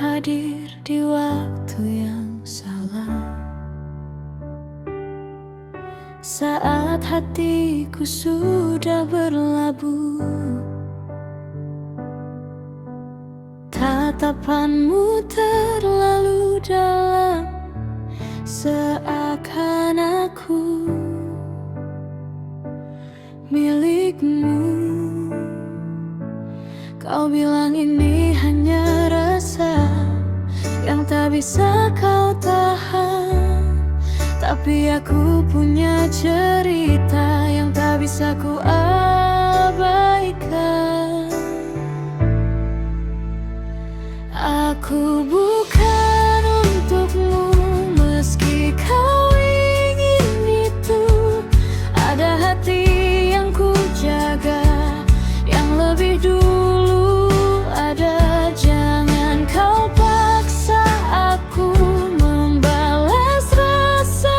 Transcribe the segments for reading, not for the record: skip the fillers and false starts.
hadir di waktu yang salah. Saat hatiku sudah berlabuh, tatapanmu terlalu dalam, seakan aku milikmu. Kau bilang ini hanya rasa yang tak bisa kau tahan, tapi aku punya cerita yang tak bisa ku abaikan. Aku bukan untukmu, meski kau ingin itu. Ada hati yang ku jaga, yang lebih dulu ada. Jangan kau paksa aku membalas rasa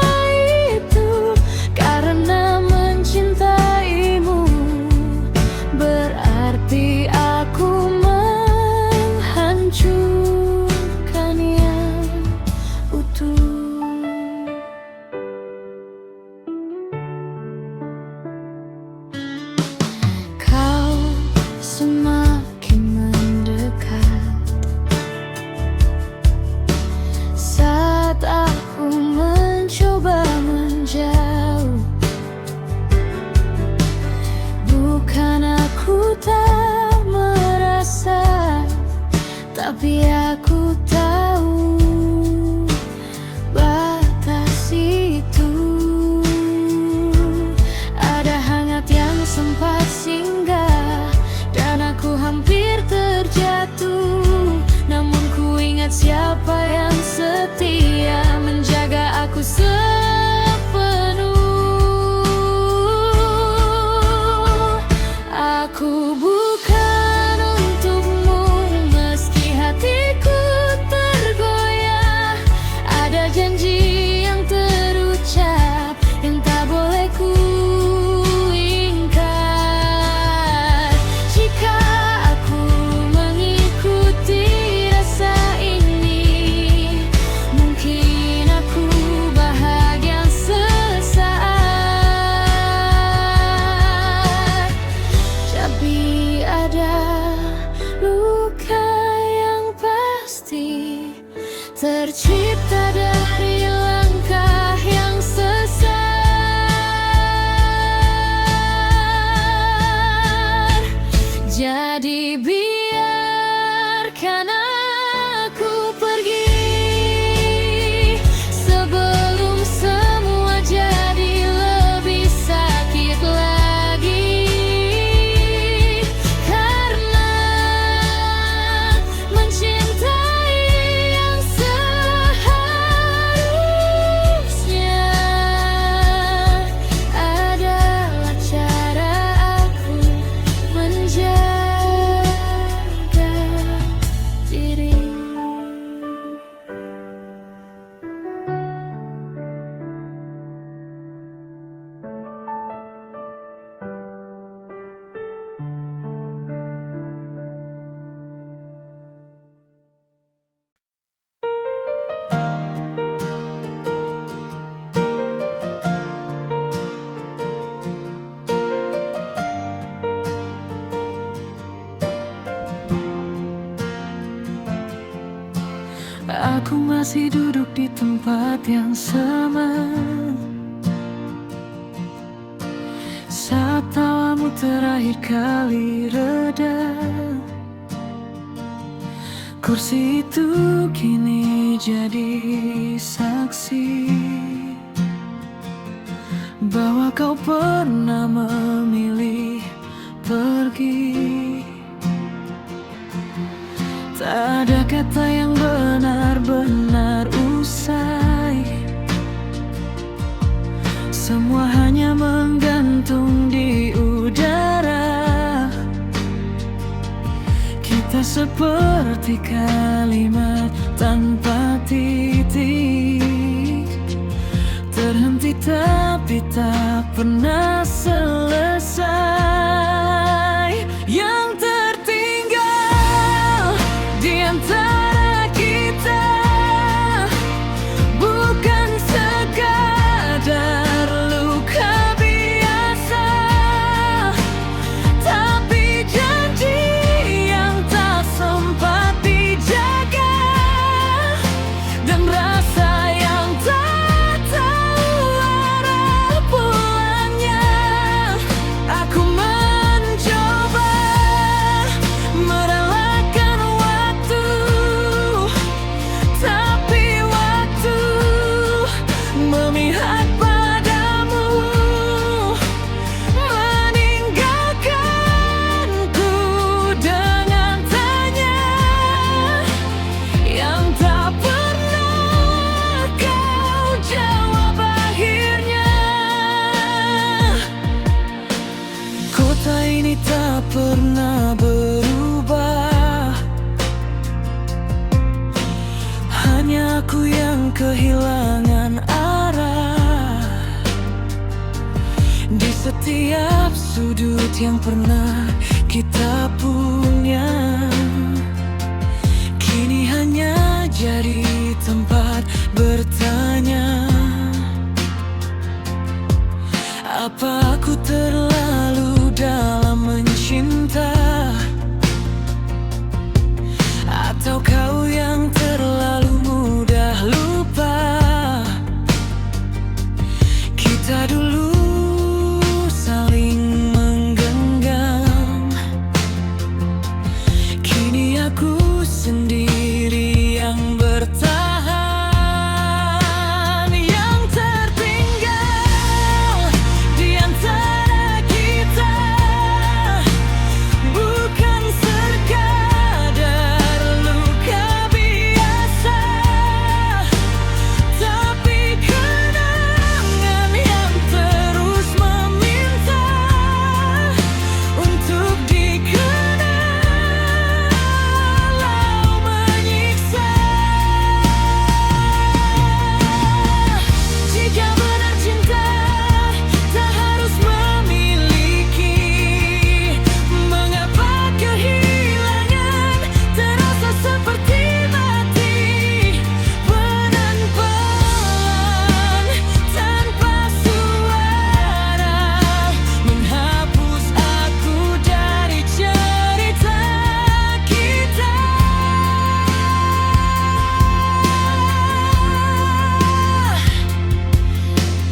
itu, karena mencintaimu berarti aku menghancurkan yang utuh. Kau semakin mendekat saat aku mencoba menjauh. Bukan aku tak merasa, tapi aku tahu batas itu. Ada hangat yang sempat singgah dan aku hampir terjatuh. Namun ku ingat siapa yang setia menjaga aku sepenuh. Aku bukan untukmu, meski hatiku tergoyah. Ada janji yang terucap yang tak boleh ku ingkar. Jika aku mengikuti rasa ini, mungkin aku bahagia sesaat. Tapi ada luka yang pasti tercipta dari langkah yang sesat. Jadi biarkan aku pergi sebelum semua jadi lebih sakit lagi. Karena mencintai yang seharusnya adalah cara aku menjaga diri. Aku masih duduk di tempat yang sama saat tawamu terakhir kali reda. Kursi itu kini jadi saksi bahwa kau pernah memilih pergi. Tak ada kata yang benar-benar usai, semua hanya menggantung di udara. Kita seperti kalimat tanpa titik, terhenti tapi tak pernah selesai. Yang tertinggal di antara kita yang tak pernah kau jawab akhirnya. Kota ini tak pernah berubah, hanya aku yang kehilangan arah. Di setiap sudut yang pernah kita punya, kini hanya jadi tempat bertanya. Apa aku terlalu dalam mencinta, atau kau yang terlalu mudah lupa? Kita dulu saling menggenggam, kini aku sendiri yang bertahan. Yang tertinggal di antara kita bukan sekadar luka biasa, tapi kenangan yang terus meminta untuk dikenal walau menyiksa. Jika benar cinta tak harus memiliki, mengapa kehilangan terasa seperti mati? Pelan-pelan tanpa suara menghapus aku dari cerita kita.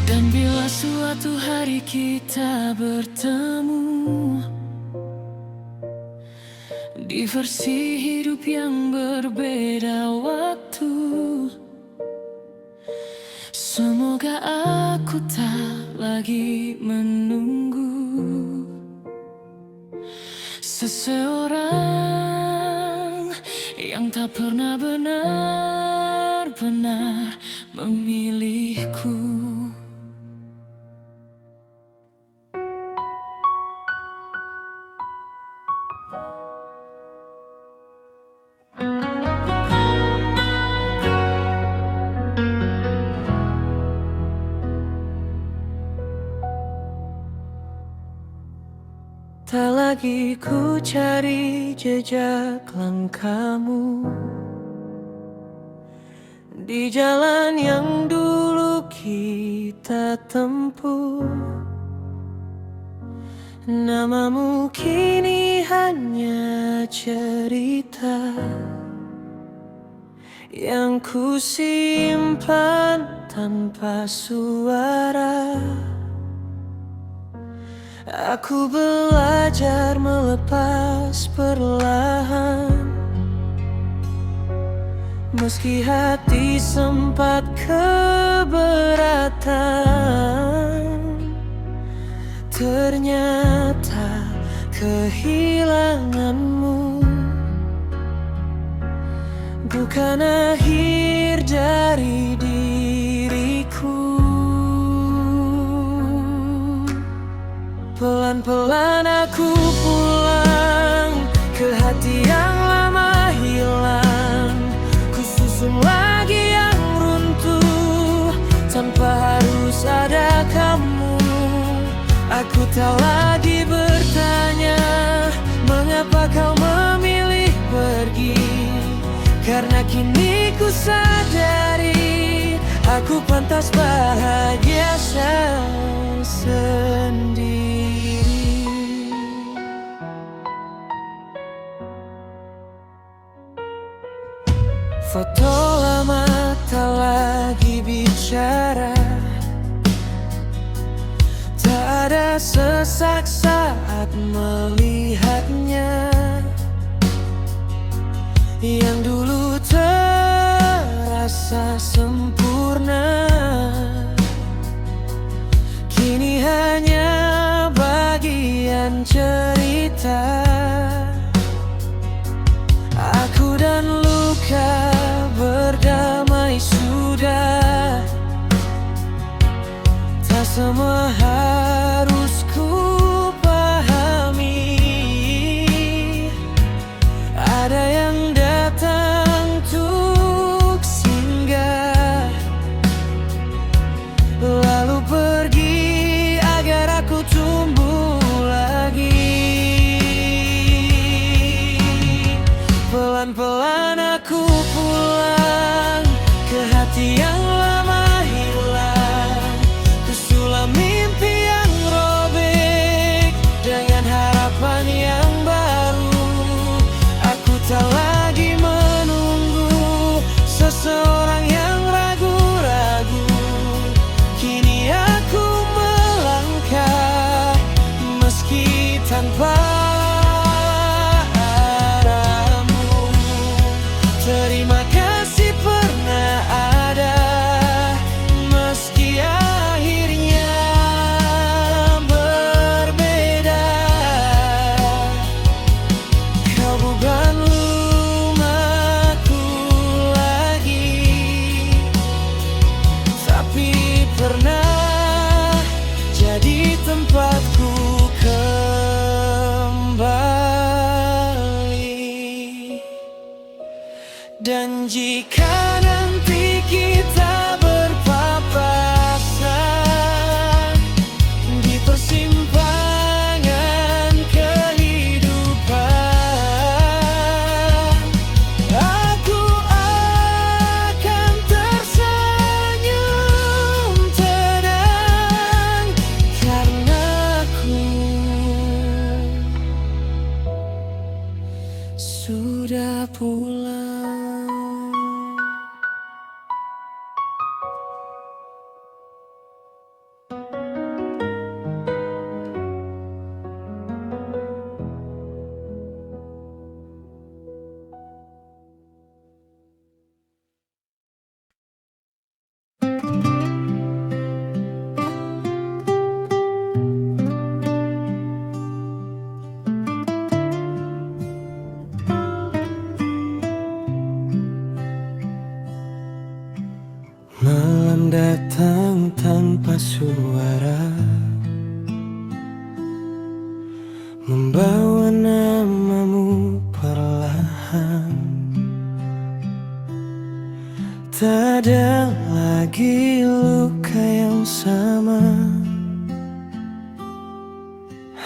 Dan bila suatu hari kita bertemu di versi hidup yang berbeda waktu, semoga aku tak lagi menunggu seseorang yang tak pernah benar-benar memilihku. Tak lagi ku cari jejak langkahmu di jalan yang dulu kita tempuh. Namamu kini hanya cerita yang ku simpan tanpa suara. Aku belajar melepas perlahan, meski hati sempat keberatan. Ternyata kehilanganmu bukan akhir dari diriku. Pelan-pelan aku pulang ke hati yang lama hilang. Ku susun lagi yang runtuh tanpa harus ada kamu. Aku tak lagi bertanya mengapa kau memilih pergi, karena kini ku sadari aku pantas bahagia sendiri. Foto lama tak lagi bicara, tak ada sesak saat melihatnya. Yang dulu terasa sempurna kini hanya bagian cerita. Aku dan luka semua harus ku pahami. Ada yang datang untuk singgah, lalu pergi agar aku tumbuh lagi. Pelan-pelan aku pulang ke hati yang lama hilang, kusulam mimpi yang robek dengan harapan yang baru. Aku tak lagi menunggu seseorang yang ragu-ragu. Kini aku melangkah meski tanpa arahmu. Terima kasih pernah ada, meski akhirnya berbeda. Kau bukan rumahku lagi, tapi pernah jadi tempatku kembali. Dan jika nanti kita berpapasan di persimpangan kehidupan, aku akan tersenyum tenang karena aku sudah pulang. Malam datang tanpa suara, membawa namamu perlahan. Tak ada lagi luka yang sama,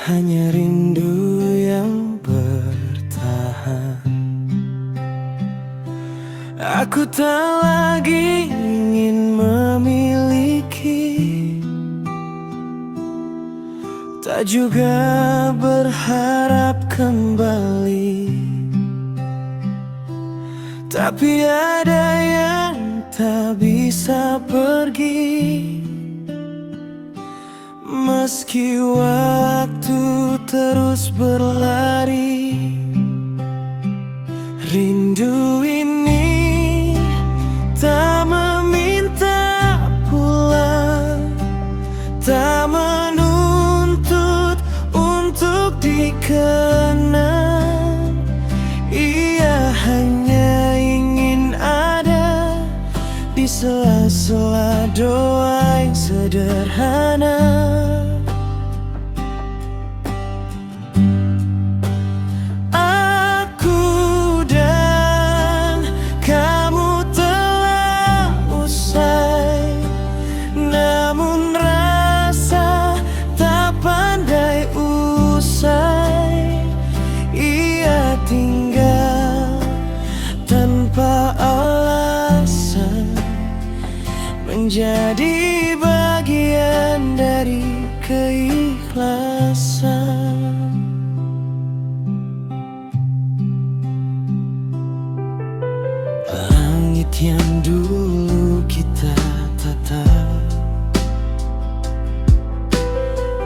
hanya rindu yang bertahan. Aku tak lagi ingin memiliki, tak juga berharap kembali. Tapi ada yang tak bisa pergi, meski waktu terus berlari. Rindu ini tak meminta pulang, tak menuntut untuk dikenang. Ia hanya ingin ada di sela-sela doa yang sederhana. Menjadi bagian dari keikhlasan. Langit yang dulu kita tatap,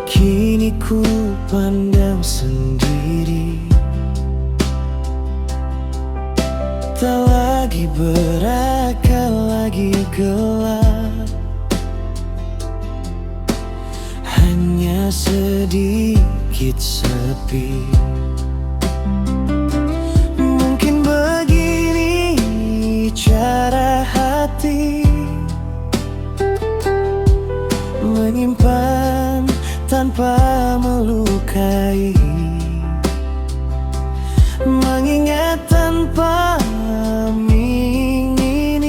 kini ku pandang sendiri. Tak lagi berakal, lagi gelap, hanya sedikit sepi. Mungkin begini cara hati menyimpan tanpa melukai, mengingat tanpa mengingini,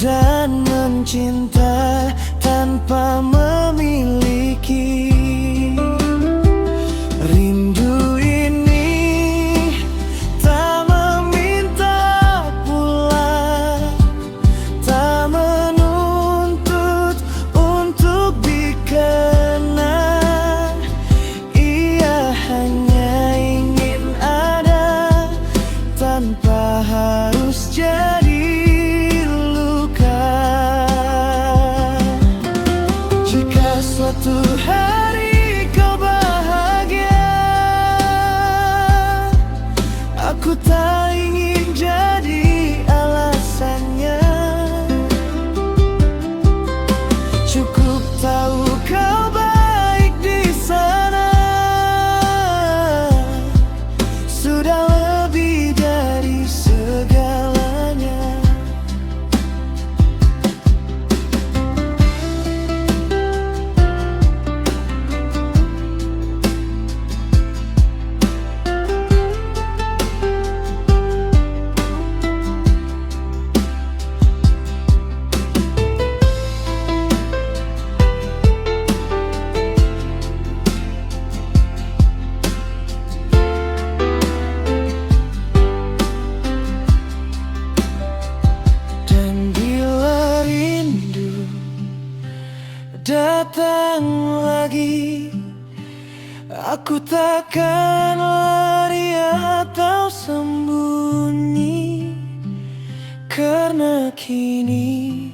dan mencinta tanpa memiliki. Rindu ini tak meminta pulang, tak menuntut untuk dikenang. Ia hanya ingin ada tanpa harus jadi luka. Jika suatu hari kau bahagia, aku tak ingin jadi alasannya. Cukup tahu kau baik di sana, sudah lebih dari segalanya. Dan bila rindu datang lagi, aku takkan lari atau sembunyi, karena kini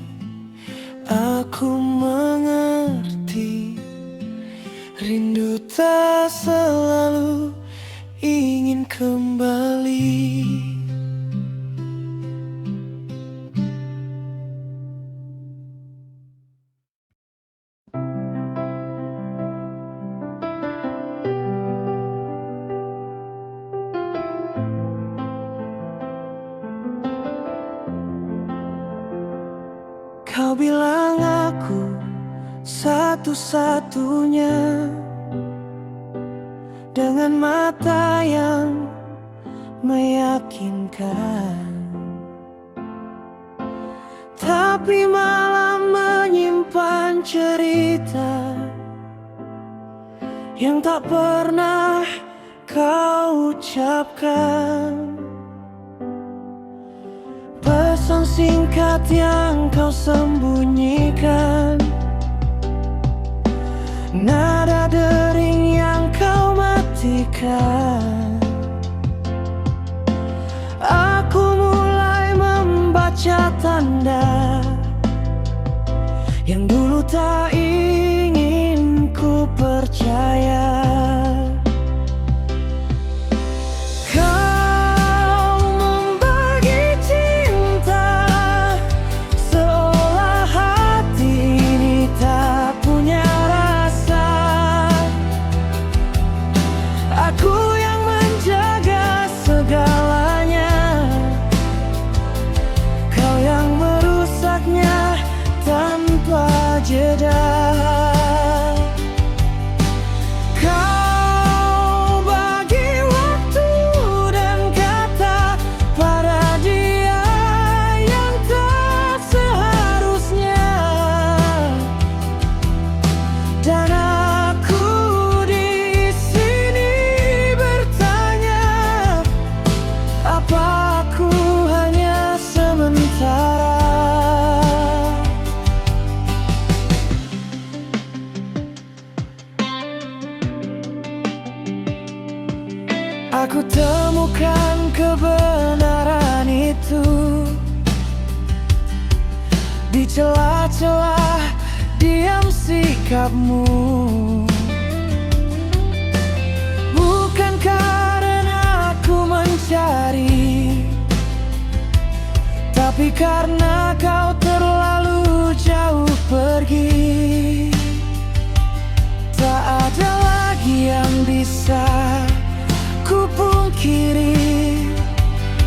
aku mengerti, rindu tak selalu ingin kembali. Kau bilang aku satu-satunya, dengan mata yang meyakinkan, tapi malah menyimpan cerita yang tak pernah kau ucapkan. Pesan singkat yang kau sembunyikan, nada dering yang kau matikan. Aku mulai membaca tanda yang dulu tak ingin ku percaya. Aku temukan kebenaran itu di celah-celah diam sikapmu. Bukan karena aku mencari, tapi karena kau terlalu jauh pergi. Tak ada lagi yang bisa ku pungkiri,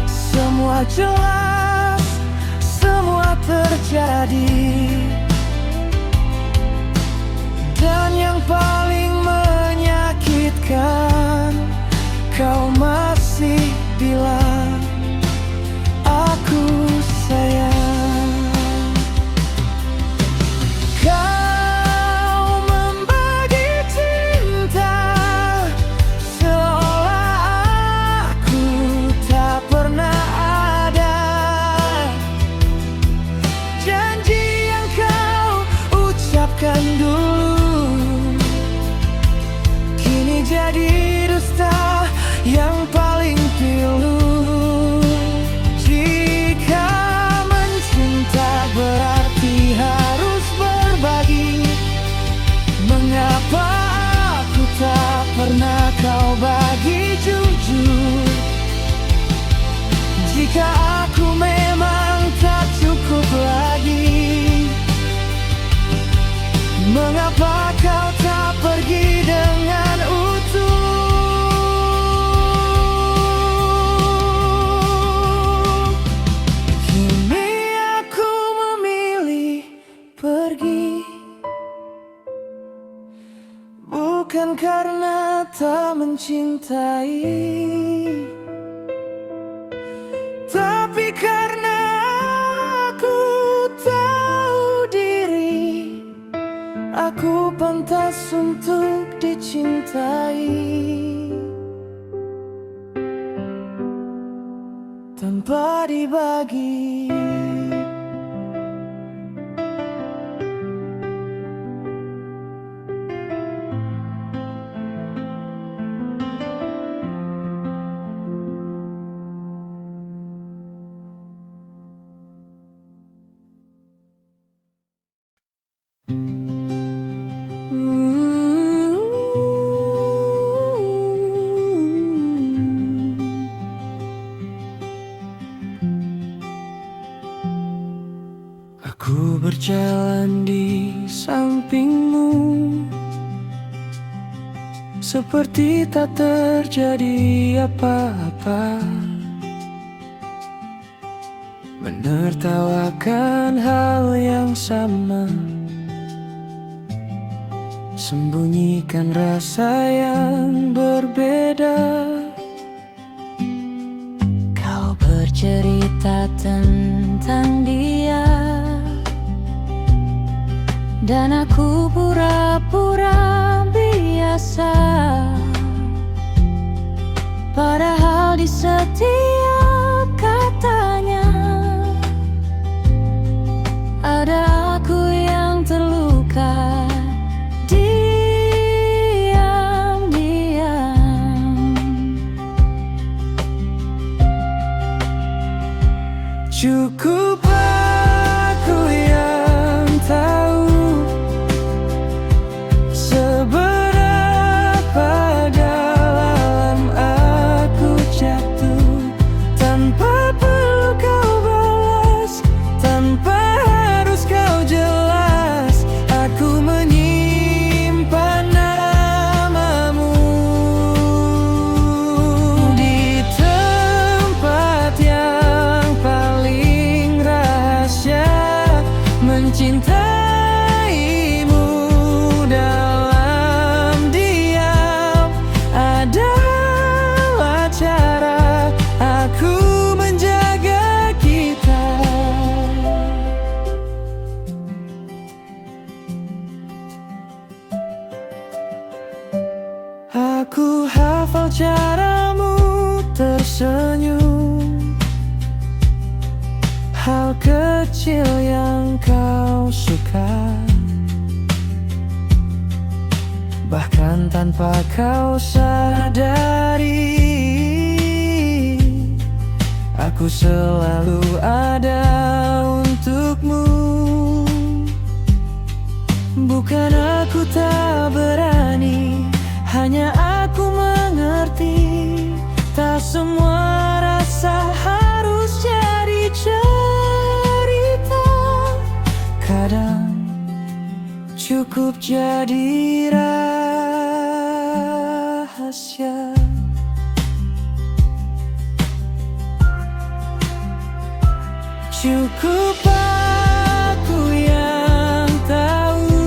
semua jelas, semua terjadi. paling menyakitkan, kau masih bilang aku sayang. Kau membagi cinta seolah aku tak pernah ada. Janji yang kau ucapkan dulu kini jadi dusta yang paling pilu. Jika mencinta berarti harus berbagi, mengapa aku tak pernah kau bagi jujur? Jika aku memang tak cukup lagi, mengapa kau tak pergi dengan utuh? Kini aku memilih pergi, bukan karena tak mencintai, tapi karena aku tahu diri aku pantas untuk dicintai tanpa dibagi. Aku berjalan di sampingmu seperti tak terjadi apa-apa, menertawakan hal yang sama, sembunyikan rasa yang berbeda. Kau bercerita tentang dia dan aku pura-pura biasa, padahal di setiap katanya ada aku yang terluka diam-diam. Cukup aku yang tahu seberapa dalam aku jatuh, tanpa perlu kau balas, tanpa harus kau jelas. Aku menyimpan namamu di tempat yang paling rahasia, mencintaimu dalam diam adalah cara aku menjaga kita. Aku hafal caramu tersenyum, hal kecil yang kau suka, bahkan tanpa kau sadari. Aku selalu ada untukmu. Bukan aku tak berani, hanya aku mengerti, tak semua rasa harus jadi cerita. Kadang cukup jadi rahasia. Cukup aku yang tahu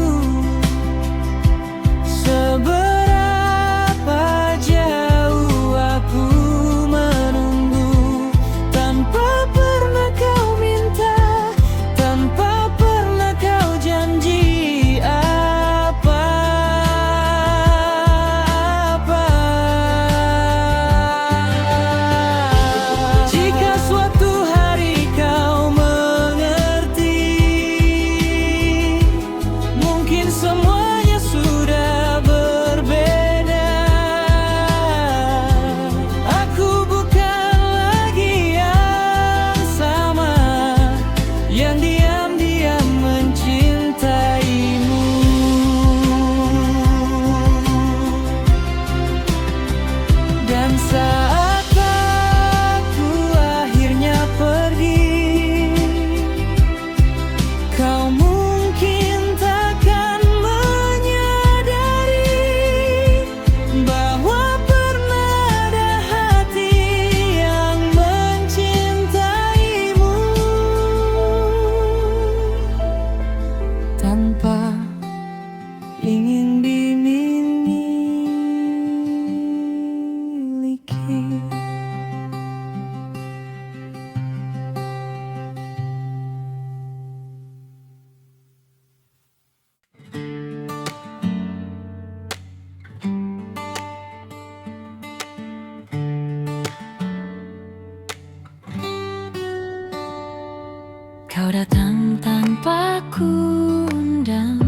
Kau datang tanpa kuundang,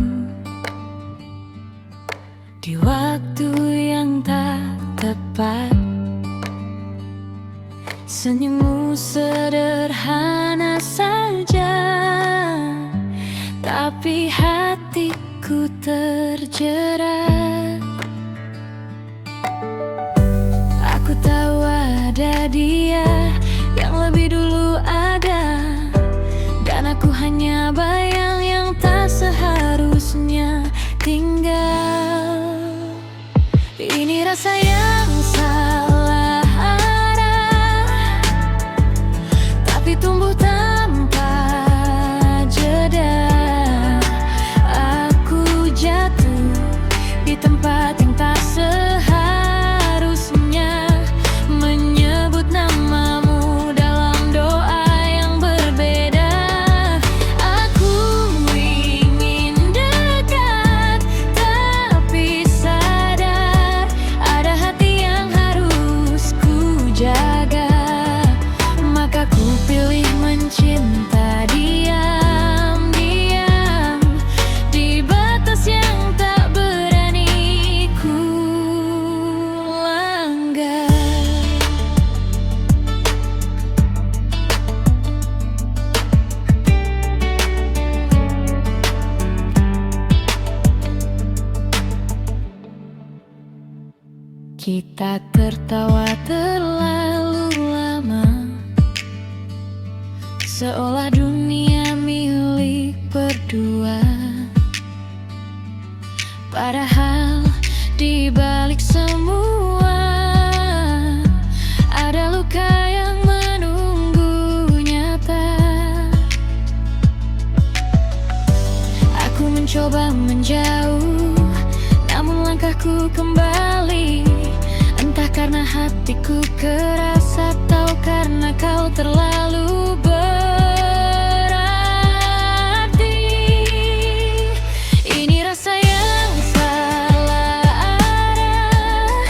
di waktu yang tak tepat. Senyummu sederhana saja, tapi hatiku terjerat. Aku tahu ada dia yang lebih dulu ada, dan aku hanya bayang yang tak seharusnya tinggal. Ini rasa yang salah arah, tapi tumbuh tanpa jeda. Aku jatuh di tempat yang tak seharusnya, menyebut namamu dalam doa yang berbeda. Aku ingin dekat, tapi sadar ada hati yang harus ku jaga. Maka ku pilih mencinta diam-diam di batas yang tak berani ku langgar. Kita tertawa terlalu lama, seolah dunia milik berdua. Padahal di balik semua ada luka yang menunggu nyata. Aku mencoba menjauh, namun langkahku kembali. Entah karena hatiku keras atau karena kau terlalu berarti. Ini rasa yang salah arah,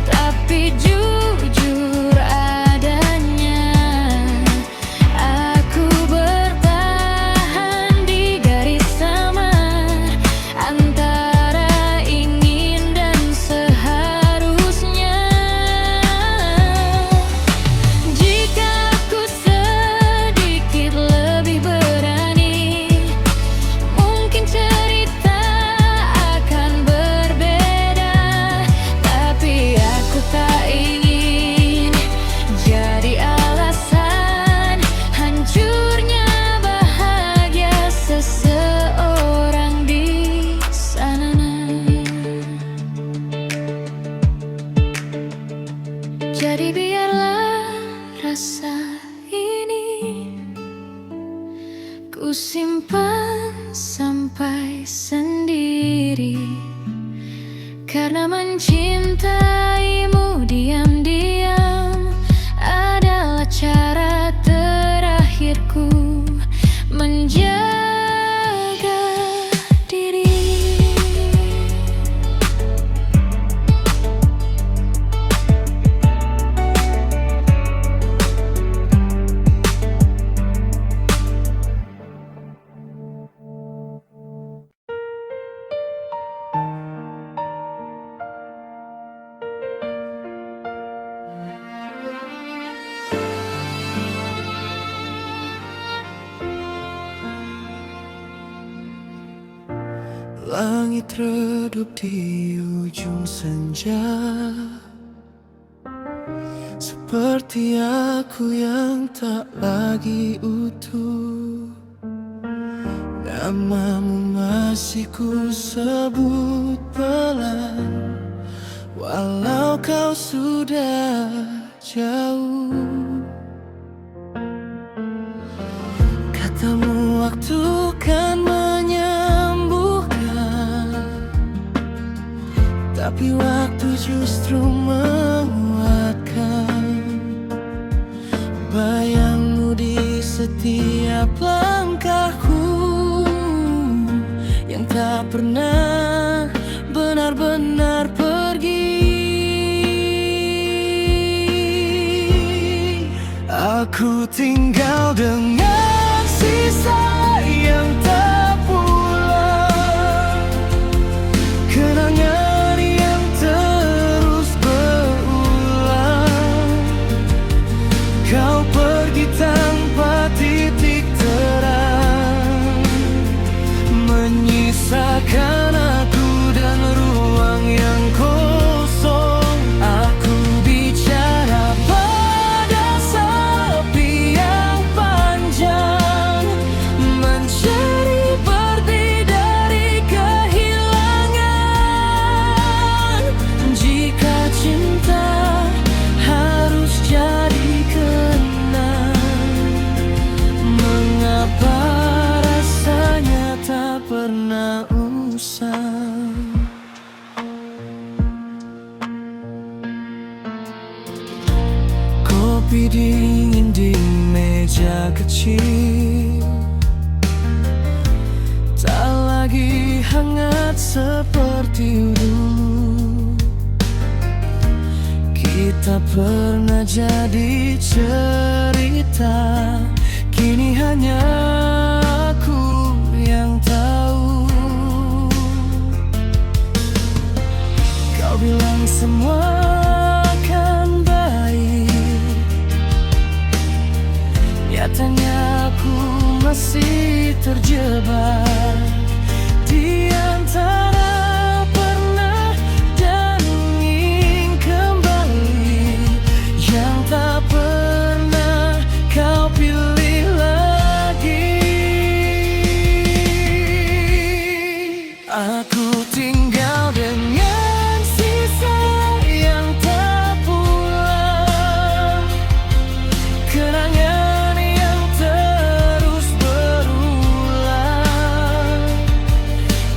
tapi jujur adanya. Aku bertahan di garis samar antara ingin dan seharusnya. Jika aku sedikit lebih berani, mungkin cerita akan berbeda. Tapi aku tak ingin jadi alasan hancurnya bahagia seseorang di sana. Jadi biarlah rasa ini ku simpan sampai sendiri, karena mencintaimu diam-diam adalah cara terakhirku menjaga diri. Langit redup di ujung senja, seperti aku yang tak lagi utuh. Namamu masih ku sebut pelan, walau kau sudah jauh. Katamu waktu kan menyembuhkan, tapi waktu justru menguatkan. Bayangmu di setiap langkahku yang tak pernah benar-benar pergi. Aku Aku tinggal dengan sisa yang tak pulang, kenangan yang terus berulang. Kau pergi tanpa titik terang, menyisakan aku dan ruang yang kosong. Aku bicara pada sepi yang panjang, mencari berdi dari kehilangan. Jika cinta harus jadi kenang, mengapa rasanya tak pernah usang? Kopi dingin di meja kecil, tak lagi hangat seperti dulu. Kita pernah jadi cerita, kini hanya aku yang tahu. Kau bilang semua akan baik, nyatanya aku masih terjebak di antara pernah dan ingin kembali, yang tak pernah kau pilih lagi. Aku tinggal dengan sisa yang tak pulang, kenangan yang terus berulang.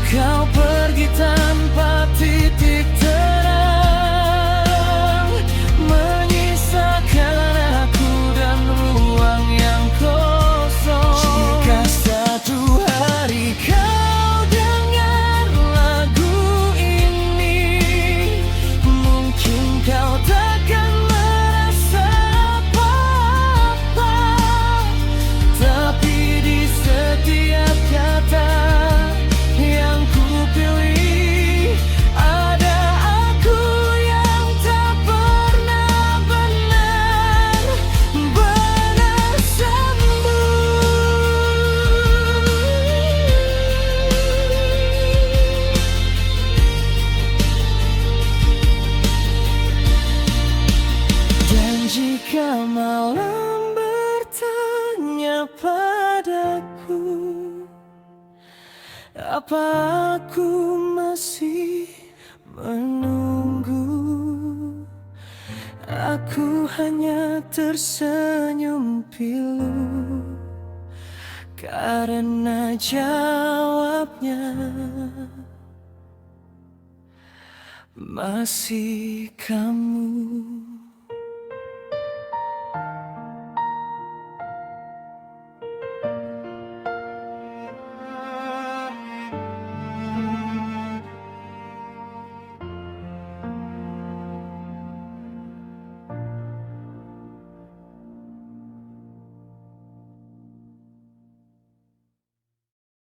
Kau pergi tanpa titik terang, menyisakan aku dan ruang yang kosong. Jika satu hari kau dengar lagu ini, mungkin kau takkan merasa apa-apa, tapi di setiap kata yang kupilih ada aku yang tak pernah benar-benar sembuh. Dan jika malam bertanya padaku, apa aku masih menunggu, aku hanya tersenyum pilu, karena jawabnya masih kamu.